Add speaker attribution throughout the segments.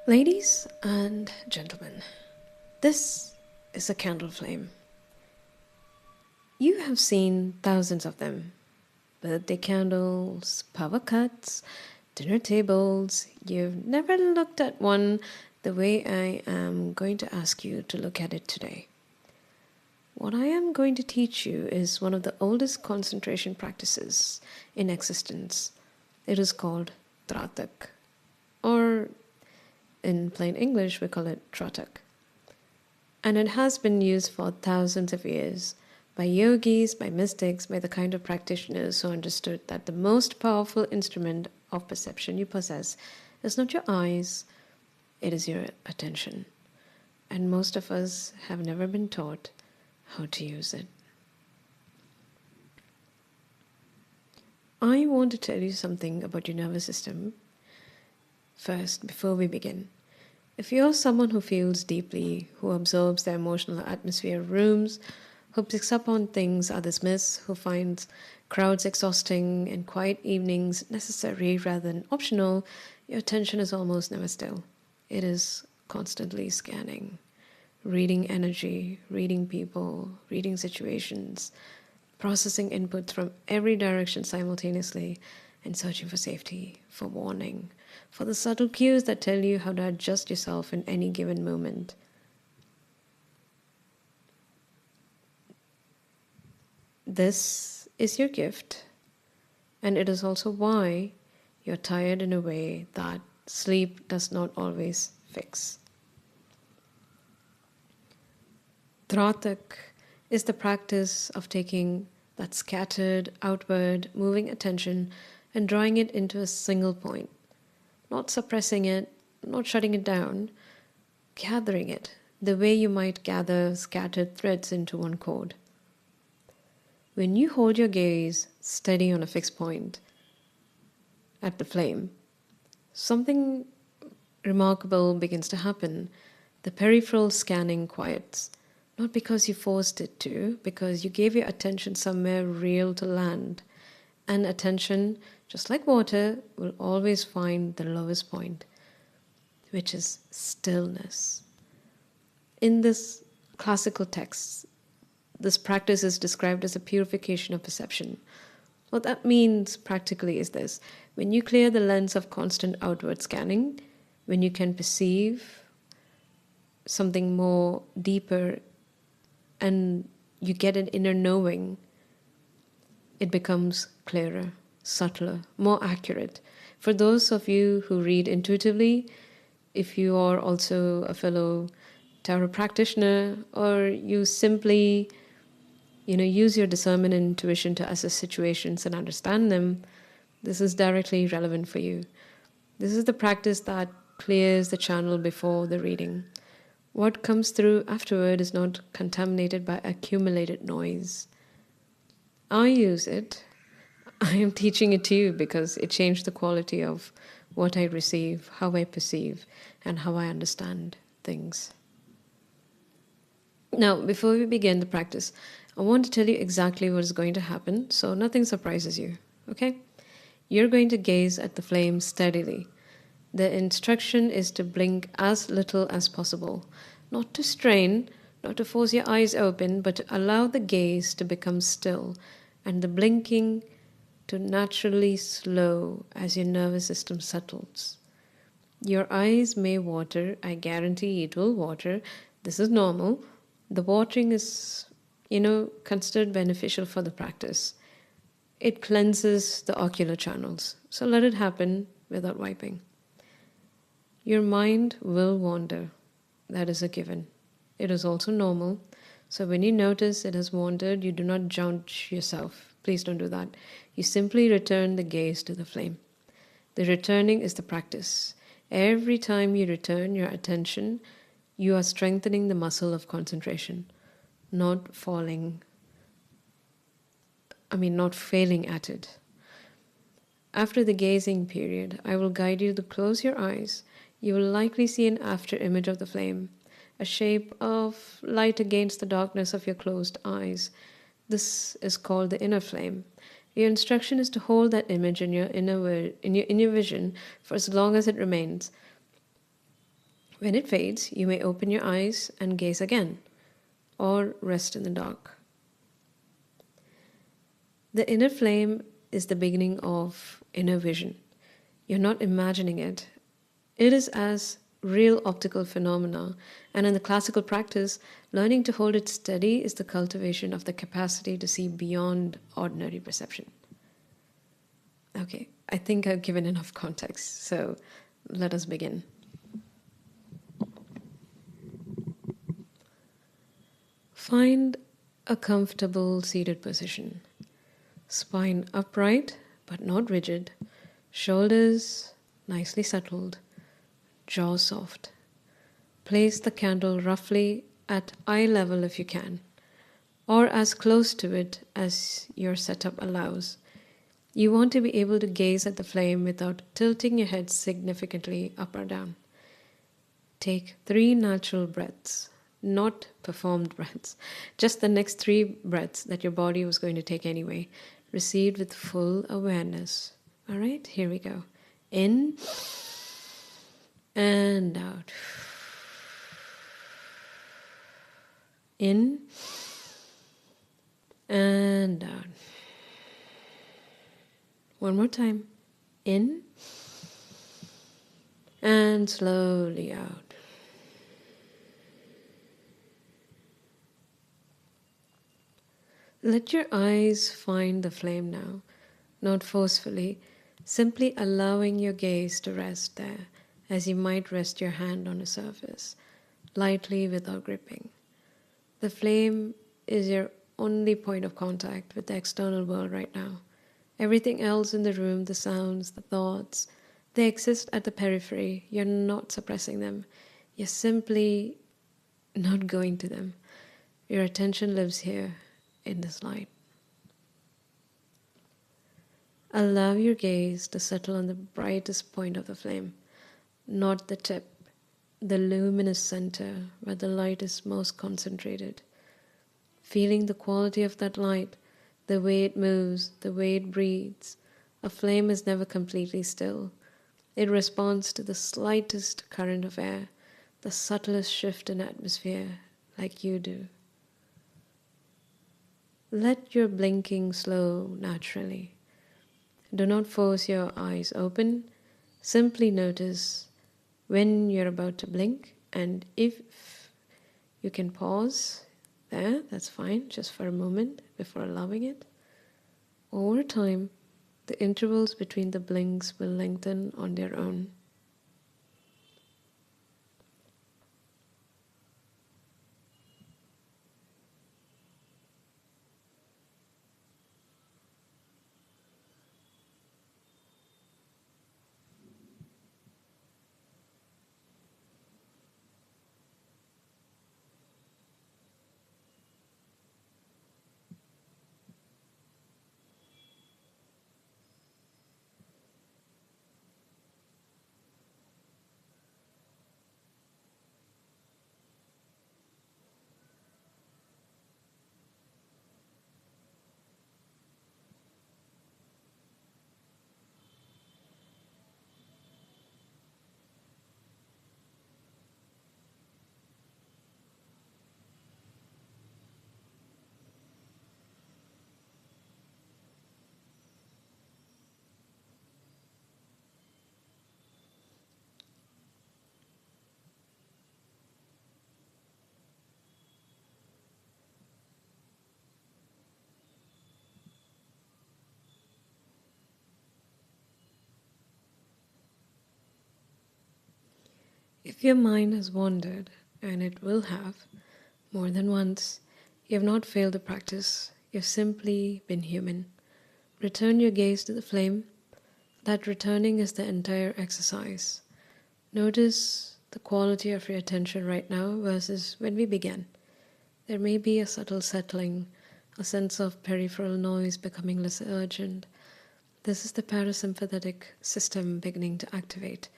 Speaker 1: Ladies and gentlemen, this is a candle flame. You have seen thousands of them. Birthday candles, power cuts, dinner tables. You've never looked at one the way I am going to ask you to look at it today. What I am going to teach you is one of the oldest concentration practices in existence. It is called Tratak, or in plain English, we call it Tratak. And it has been used for thousands of years by yogis, by mystics, by the kind of practitioners who understood that the most powerful instrument of perception you possess is not your eyes, it is your attention. And most of us have never been taught how to use it. I want to tell you something about your nervous system first, before we begin. If you're someone who feels deeply, who absorbs the emotional atmosphere of rooms, who picks up on things others miss, who finds crowds exhausting and quiet evenings necessary rather than optional, your attention is almost never still. It is constantly scanning, reading energy, reading people, reading situations, processing input from every direction simultaneously, and searching for safety, for warning, for the subtle cues that tell you how to adjust yourself in any given moment. This is your gift, and it is also why you're tired in a way that sleep does not always fix. Tratak is the practice of taking that scattered, outward, moving attention and drawing it into a single point, not suppressing it, not shutting it down, gathering it the way you might gather scattered threads into one cord. When you hold your gaze steady on a fixed point at the flame, something remarkable begins to happen. The peripheral scanning quiets, not because you forced it to, because you gave your attention somewhere real to land. And attention, just like water, will always find the lowest point, which is stillness. In this classical text, this practice is described as a purification of perception. What that means practically is this: when you clear the lens of constant outward scanning, when you can perceive something more deeper and you get an inner knowing, it becomes clearer, subtler, more accurate. For those of you who read intuitively, if you are also a fellow tarot practitioner, or you simply use your discernment and intuition to assess situations and understand them, this is directly relevant for you. This is the practice that clears the channel before the reading. What comes through afterward is not contaminated by accumulated noise. I use it. I am teaching it to you because it changed the quality of what I receive, how I perceive, and how I understand things. Now, before we begin the practice, I want to tell you exactly what is going to happen so nothing surprises you, okay? You're going to gaze at the flame steadily. The instruction is to blink as little as possible, not to strain, not to force your eyes open, but to allow the gaze to become still and the blinking to naturally slow as your nervous system settles. Your eyes may water, I guarantee it will water. This is normal. The watering is, considered beneficial for the practice. It cleanses the ocular channels, so let it happen without wiping. Your mind will wander. That is a given. It is also normal. So when you notice it has wandered, you do not judge yourself. Please don't do that. You simply return the gaze to the flame. The returning is the practice. Every time you return your attention, you are strengthening the muscle of concentration, not failing at it. After the gazing period, I will guide you to close your eyes. You will likely see an after image of the flame, a shape of light against the darkness of your closed eyes. This is called the inner flame. Your instruction is to hold that image in your inner vision for as long as it remains. When it fades, you may open your eyes and gaze again, or rest in the dark. The inner flame is the beginning of inner vision. You're not imagining it. It is as real optical phenomena, and in the classical practice, learning to hold it steady is the cultivation of the capacity to see beyond ordinary perception. Okay, I think I've given enough context, so let us begin. Find a comfortable seated position. Spine upright but not rigid, shoulders nicely settled, jaw soft. Place the candle roughly at eye level if you can, or as close to it as your setup allows. You want to be able to gaze at the flame without tilting your head significantly up or down. Take 3 natural breaths, not performed breaths, just the next 3 breaths that your body was going to take anyway, received with full awareness. All right, here we go. In and out. In and out. One more time. In and slowly out. Let your eyes find the flame now, not forcefully, simply allowing your gaze to rest there, as you might rest your hand on a surface, lightly without gripping. The flame is your only point of contact with the external world right now. Everything else in the room, the sounds, the thoughts, they exist at the periphery. You're not suppressing them. You're simply not going to them. Your attention lives here in this light. Allow your gaze to settle on the brightest point of the flame, not the tip, the luminous center where the light is most concentrated. Feeling the quality of that light, the way it moves, the way it breathes. A flame is never completely still. It responds to the slightest current of air, the subtlest shift in atmosphere, like you do. Let your blinking slow naturally. Do not force your eyes open. Simply notice when you're about to blink, and if you can pause there, that's fine, just for a moment before allowing it. Over time, the intervals between the blinks will lengthen on their own. If your mind has wandered, and it will have, more than once, you have not failed the practice, you have simply been human. Return your gaze to the flame. That returning is the entire exercise. Notice the quality of your attention right now versus when we began. There may be a subtle settling, a sense of peripheral noise becoming less urgent. This is the parasympathetic system beginning to activate,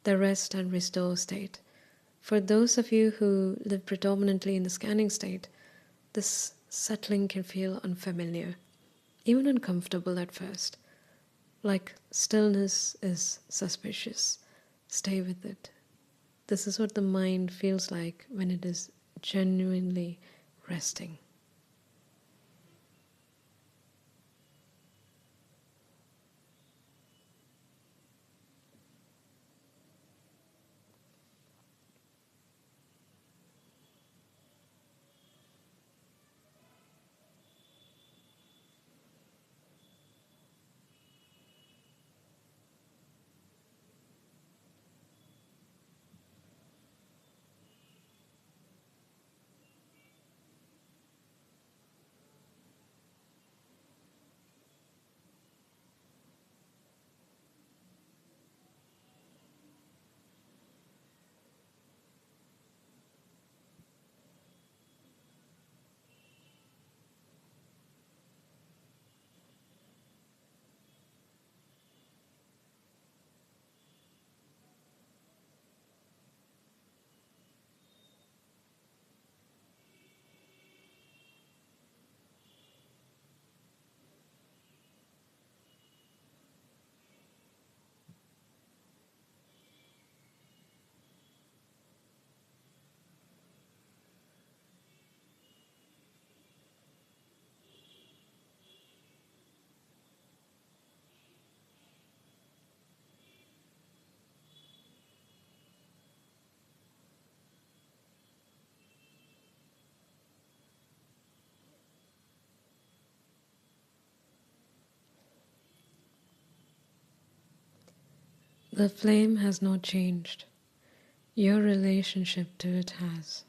Speaker 1: the rest and restore state. For those of you who live predominantly in the scanning state, this settling can feel unfamiliar, even uncomfortable at first. Like stillness is suspicious. Stay with it. This is what the mind feels like when it is genuinely resting. The flame has not changed. Your relationship to it has.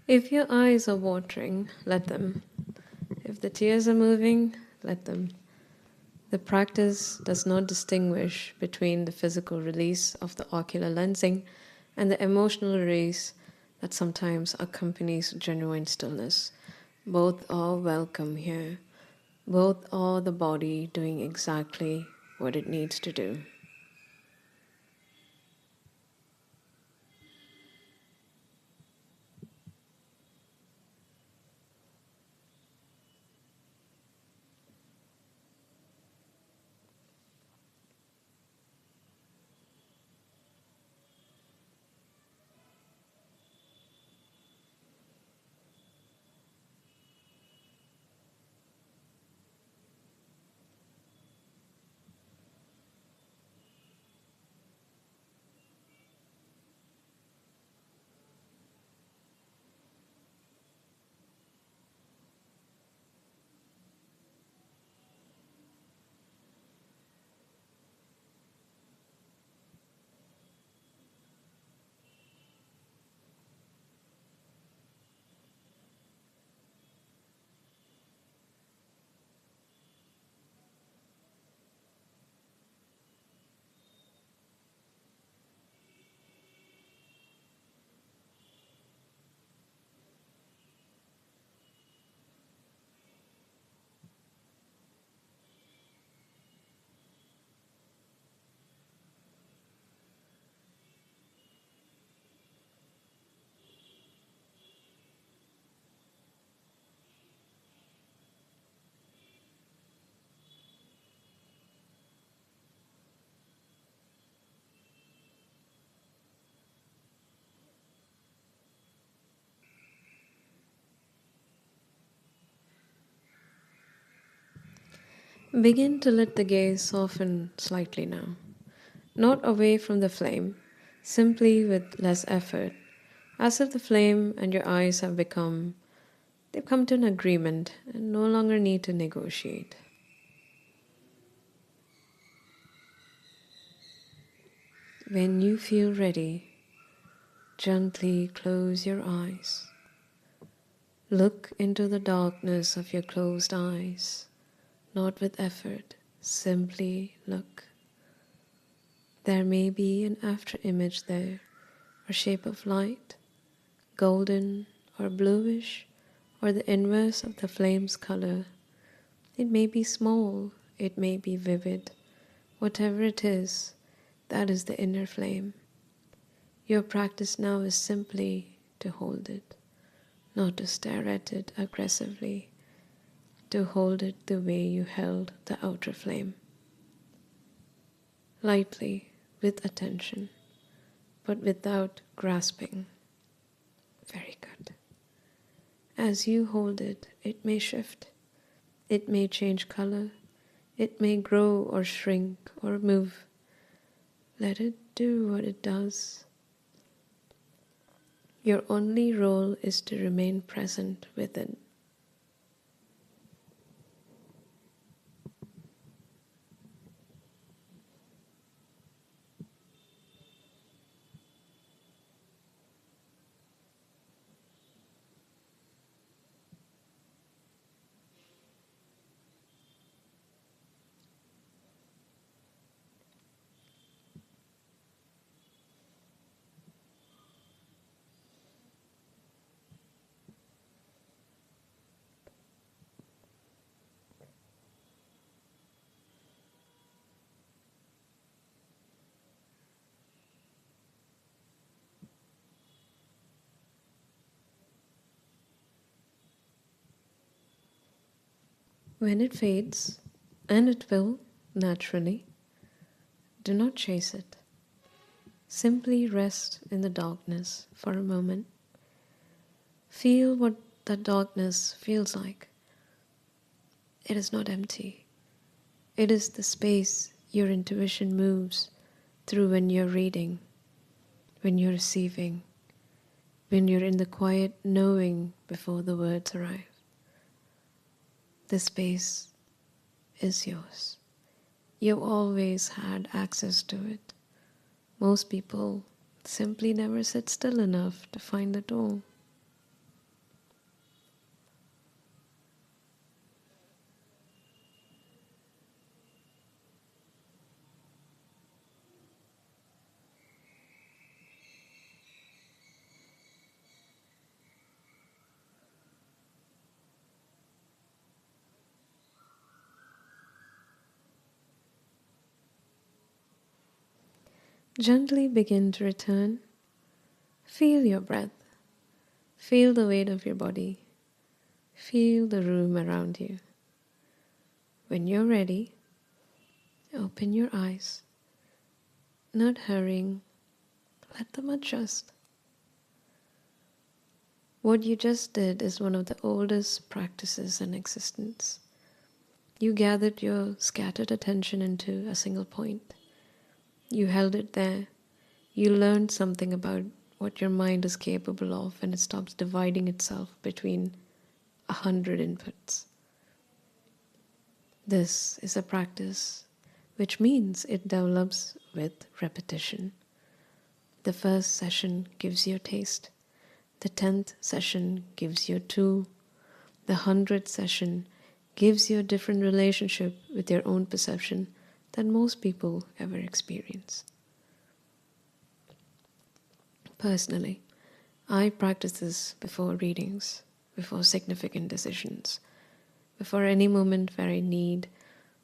Speaker 1: If your eyes are watering, let them. If the tears are moving, let them. The practice does not distinguish between the physical release of the ocular lensing and the emotional release that sometimes accompanies genuine stillness. Both are welcome here. Both are the body doing exactly what it needs to do. Begin to let the gaze soften slightly now, not away from the flame, simply with less effort, as if the flame and your eyes they've come to an agreement and no longer need to negotiate. When you feel ready, gently close your eyes. Look into the darkness of your closed eyes, not with effort, simply look. There may be an after image there, a shape of light, golden or bluish, or the inverse of the flame's color. It may be small, it may be vivid. Whatever it is, that is the inner flame. Your practice now is simply to hold it, not to stare at it aggressively, to hold it the way you held the outer flame. Lightly, with attention, but without grasping. Very good. As you hold it, it may shift. It may change color. It may grow or shrink or move. Let it do what it does. Your only role is to remain present with it. When it fades, and it will, naturally, do not chase it. Simply rest in the darkness for a moment. Feel what that darkness feels like. It is not empty. It is the space your intuition moves through when you're reading, when you're receiving, when you're in the quiet knowing before the words arrive. The space is yours. You've always had access to it. Most people simply never sit still enough to find the door. Gently begin to return. Feel your breath. Feel the weight of your body. Feel the room around you. When you're ready, open your eyes. Not hurrying, let them adjust. What you just did is one of the oldest practices in existence. You gathered your scattered attention into a single point. You held it there. You learned something about what your mind is capable of when it stops dividing itself between 100 inputs. This is a practice which means it develops with repetition. The first session gives you a taste. The 10th session gives you a tool. The 100th session gives you a different relationship with your own perception than most people ever experience. Personally, I practice this before readings, before significant decisions, before any moment where I need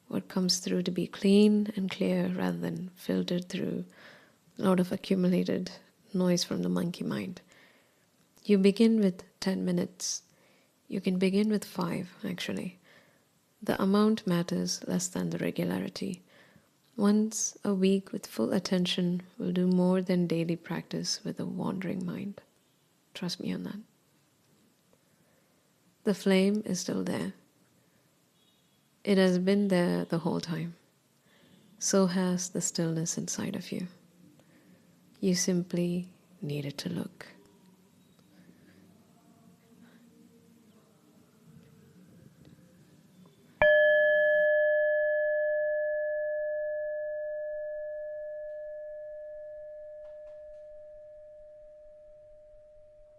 Speaker 1: what comes through to be clean and clear rather than filtered through a lot of accumulated noise from the monkey mind. You begin with 10 minutes. You can begin with 5, actually. The amount matters less than the regularity. Once a week with full attention will do more than daily practice with a wandering mind. Trust me on that. The flame is still there. It has been there the whole time. So has the stillness inside of you. You simply needed to look.